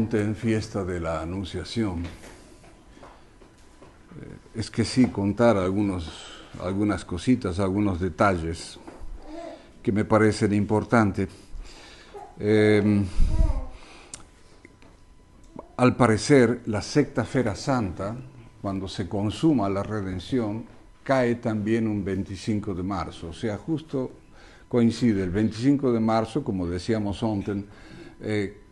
Sonten, fiesta de la Anunciación. Es que sí, contar algunas cositas, algunos detalles que me parecen importantes. Al parecer, la sexta Feria Santa, cuando se consuma la redención, cae también un 25 de marzo, o sea, justo coincide el 25 de marzo, como decíamos antes,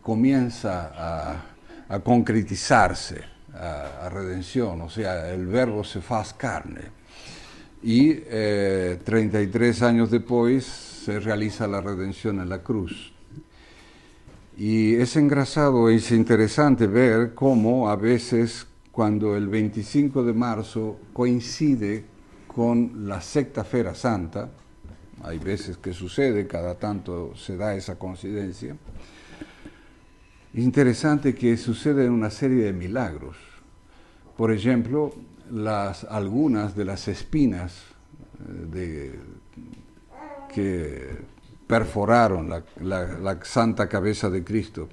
comienza a concretizarse a redención, o sea, el verbo se faz carne. Y 33 años después se realiza la redención en la cruz. Y es engrasado, es interesante ver cómo a veces cuando el 25 de marzo coincide con la sexta Feria Santa, hay veces que sucede, cada tanto se da esa coincidencia, es interesante que suceden una serie de milagros. Por ejemplo, algunas de las espinas que perforaron la santa cabeza de Cristo,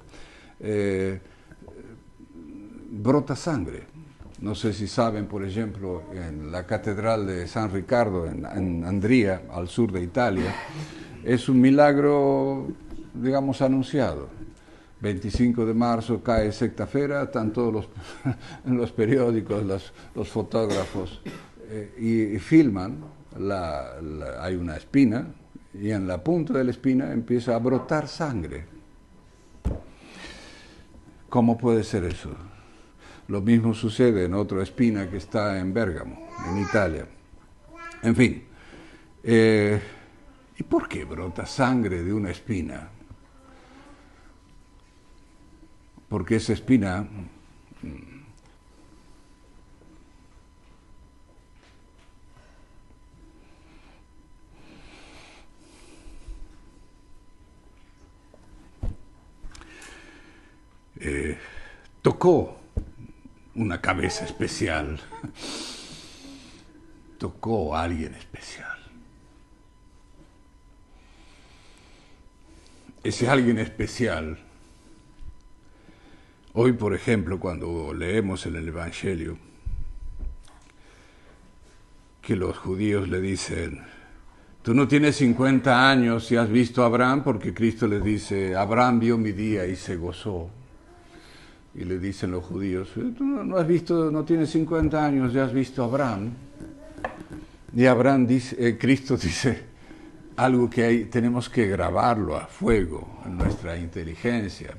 brota sangre. No sé si saben, por ejemplo, en la Catedral de San Ricardo, en Andría, al sur de Italia, es un milagro, digamos, anunciado. 25 de marzo cae sexta feria, están todos en los periódicos, los fotógrafos, y filman, hay una espina, y en la punta de la espina empieza a brotar sangre. ¿Cómo puede ser eso? Lo mismo sucede en otra espina que está en Bérgamo, en Italia. En fin, ¿y por qué brota sangre de una espina? Porque esa espina tocó una cabeza especial, tocó a alguien especial. Ese alguien especial, hoy por ejemplo cuando leemos en el Evangelio que los judíos le dicen, tú no tienes 50 años y has visto a Abraham, porque Cristo les dice, Abraham vio mi día y se gozó. Y le dicen los judíos, tú no has visto, no tienes 50 años, ya has visto a Abraham. Y Abraham dice, Cristo dice algo que tenemos que grabarlo a fuego en nuestra inteligencia.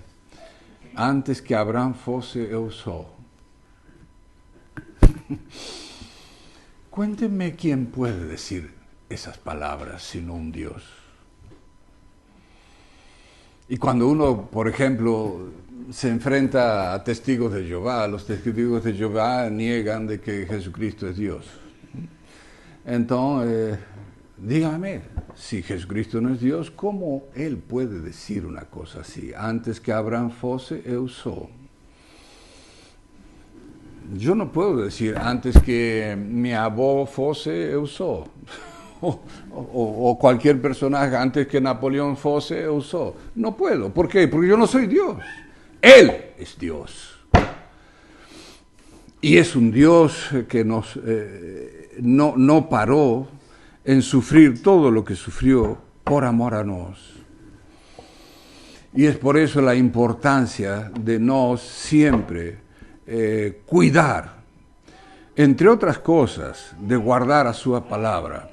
Antes que Abraham fuese, eu sou. Cuéntenme quién puede decir esas palabras sino un Dios. Y cuando uno, por ejemplo, se enfrenta a testigos de Jehová, los testigos de Jehová niegan de que Jesucristo es Dios. Entonces, dígame, si Jesucristo no es Dios, ¿cómo Él puede decir una cosa así? Antes que Abraham fuese, eu sou. Yo no puedo decir, antes que mi abuelo fuese, eu sou. O cualquier personaje, antes que Napoleón fuese, eu sou. No puedo. ¿Por qué? Porque yo no soy Dios. Él es Dios. Y es un Dios que no paró en sufrir todo lo que sufrió por amor a nos. Y es por eso la importancia de nos siempre cuidar, entre otras cosas, de guardar a su palabra.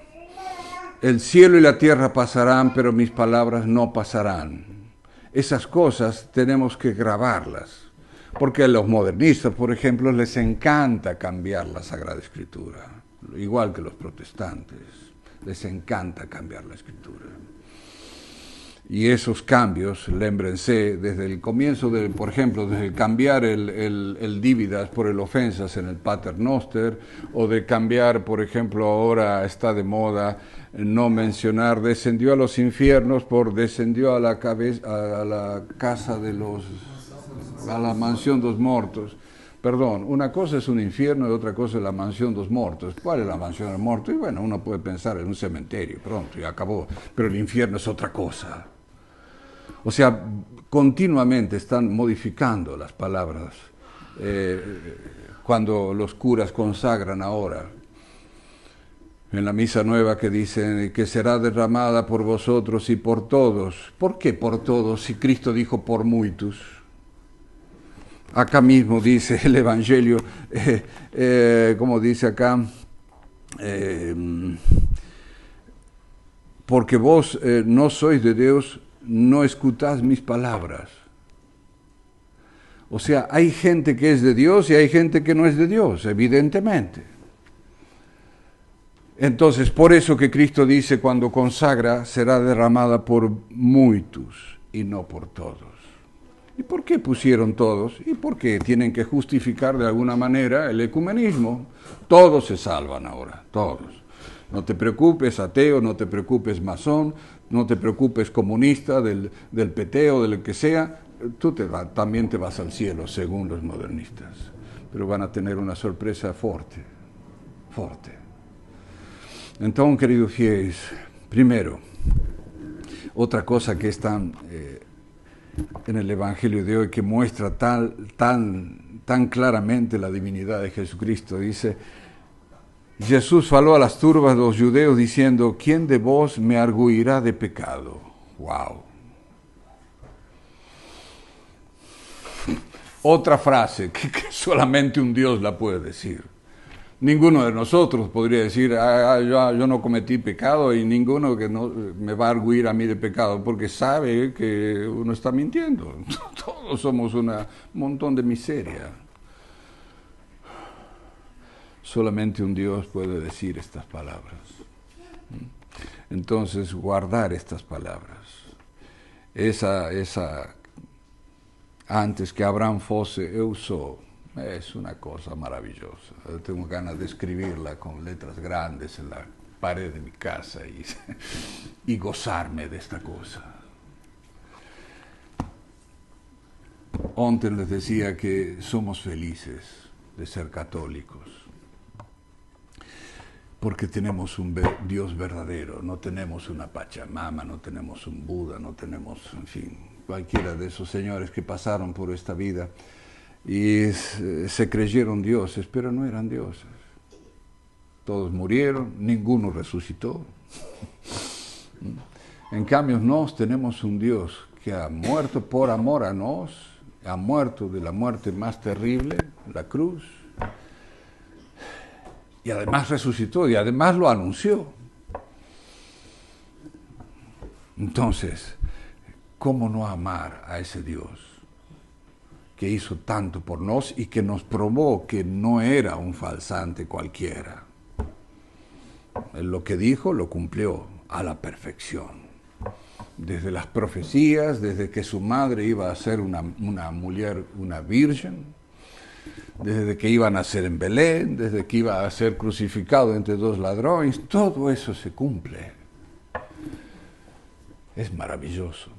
El cielo y la tierra pasarán, pero mis palabras no pasarán. Esas cosas tenemos que grabarlas, porque a los modernistas, por ejemplo, les encanta cambiar la Sagrada Escritura, igual que los protestantes, les encanta cambiar la Escritura. Y esos cambios, lémbrense, desde el comienzo, por ejemplo, desde cambiar el dívidas por el ofensas en el Pater Noster, o de cambiar, por ejemplo, ahora está de moda no mencionar, descendió a los infiernos por descendió a la casa de los, a la mansión dos muertos. Perdón, una cosa es un infierno y otra cosa es la mansión dos muertos. ¿Cuál es la mansión de los muertos? Y bueno, uno puede pensar en un cementerio, pronto, y acabó. Pero el infierno es otra cosa. O sea, continuamente están modificando las palabras. Cuando los curas consagran ahora, en la misa nueva que dicen que será derramada por vosotros y por todos. ¿Por qué por todos si Cristo dijo por muitos? Acá mismo dice el Evangelio, como dice acá, porque vos no sois de Dios, no escuchás mis palabras. O sea, hay gente que es de Dios y hay gente que no es de Dios, evidentemente. Entonces, por eso que Cristo dice cuando consagra, será derramada por muitos y no por todos. ¿Y por qué pusieron todos? Y porque tienen que justificar de alguna manera el ecumenismo. Todos se salvan ahora, todos. No te preocupes, ateo, no te preocupes, masón, no te preocupes, comunista, del PT o del que sea, tú también te vas al cielo, según los modernistas. Pero van a tener una sorpresa fuerte, fuerte. Entonces, queridos fieles, primero, otra cosa que está en el Evangelio de hoy que muestra tan claramente la divinidad de Jesucristo, dice, Jesús faló a las turbas de los judeos diciendo, ¿quién de vos me arguirá de pecado? ¡Wow! Otra frase que solamente un Dios la puede decir. Ninguno de nosotros podría decir, yo no cometí pecado y ninguno que no me va a arguir a mí de pecado, porque sabe que uno está mintiendo. Todos somos un montón de miseria. Solamente un Dios puede decir estas palabras. Entonces, guardar estas palabras. Esa antes que Abraham fuese, eu sou. Es una cosa maravillosa. Tengo ganas de escribirla con letras grandes en la pared de mi casa y gozarme de esta cosa. Antes les decía que somos felices de ser católicos, porque tenemos un Dios verdadero, no tenemos una Pachamama, no tenemos un Buda, no tenemos, en fin, cualquiera de esos señores que pasaron por esta vida y se creyeron dioses, pero no eran dioses. Todos murieron, ninguno resucitó. En cambio, nos tenemos un Dios que ha muerto por amor a nos, ha muerto de la muerte más terrible, la cruz, y además resucitó, y además lo anunció. Entonces, ¿cómo no amar a ese Dios que hizo tanto por nos y que nos probó que no era un falsante cualquiera? Lo que dijo lo cumplió a la perfección. Desde las profecías, desde que su madre iba a ser una mujer, una virgen, desde que iba a nacer en Belén, desde que iba a ser crucificado entre dos ladrones, todo eso se cumple. Es maravilloso.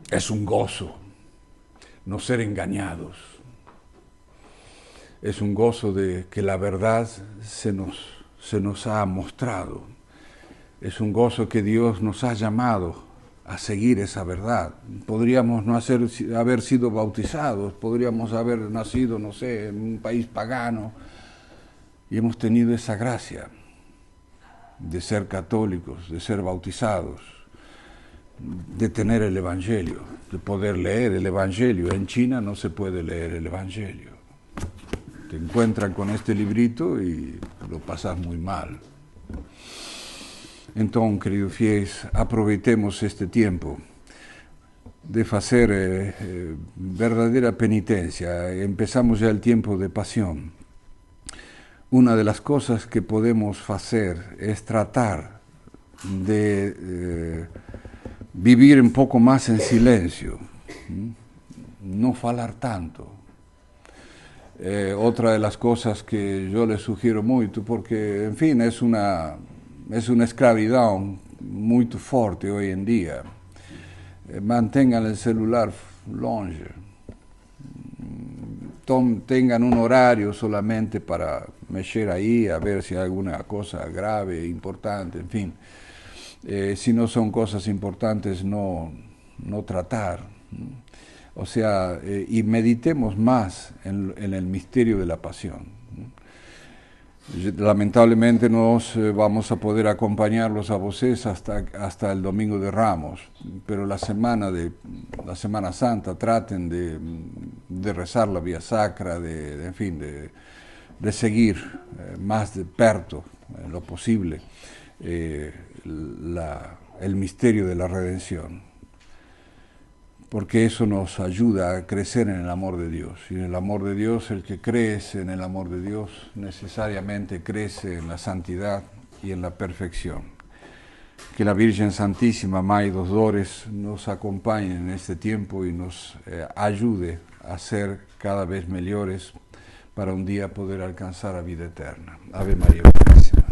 Es un gozo no ser engañados. Es un gozo de que la verdad se nos ha mostrado. Es un gozo que Dios nos ha llamado a seguir esa verdad. Podríamos no haber sido bautizados, podríamos haber nacido, no sé, en un país pagano, y hemos tenido esa gracia de ser católicos, de ser bautizados, de tener el Evangelio, de poder leer el Evangelio. En China no se puede leer el Evangelio. Te encuentran con este librito y lo pasas muy mal. Entonces, queridos fieles, aproveitemos este tiempo de hacer verdadera penitencia. Empezamos ya el tiempo de pasión. Una de las cosas que podemos hacer es tratar de vivir un poco más en silencio, no hablar tanto. Otra de las cosas que yo les sugiero mucho, porque, en fin, es una esclavitud muy fuerte hoy en día. Mantengan el celular longe. Tengan un horario solamente para mexer ahí, a ver si hay alguna cosa grave, importante, en fin. si no son cosas importantes, no tratar. O sea, y meditemos más en el misterio de la pasión. Lamentablemente no vamos a poder acompañarlos a vosotros hasta el Domingo de Ramos, pero la Semana Santa traten de rezar la Vía Sacra, en fin, de seguir más de perto, en lo posible, el misterio de la redención, porque eso nos ayuda a crecer en el amor de Dios. Y en el amor de Dios, el que crece en el amor de Dios necesariamente crece en la santidad y en la perfección. Que la Virgen Santísima, Mãe dos Dores, nos acompañe en este tiempo y nos ayude a ser cada vez mejores para un día poder alcanzar la vida eterna. Ave María Purísima.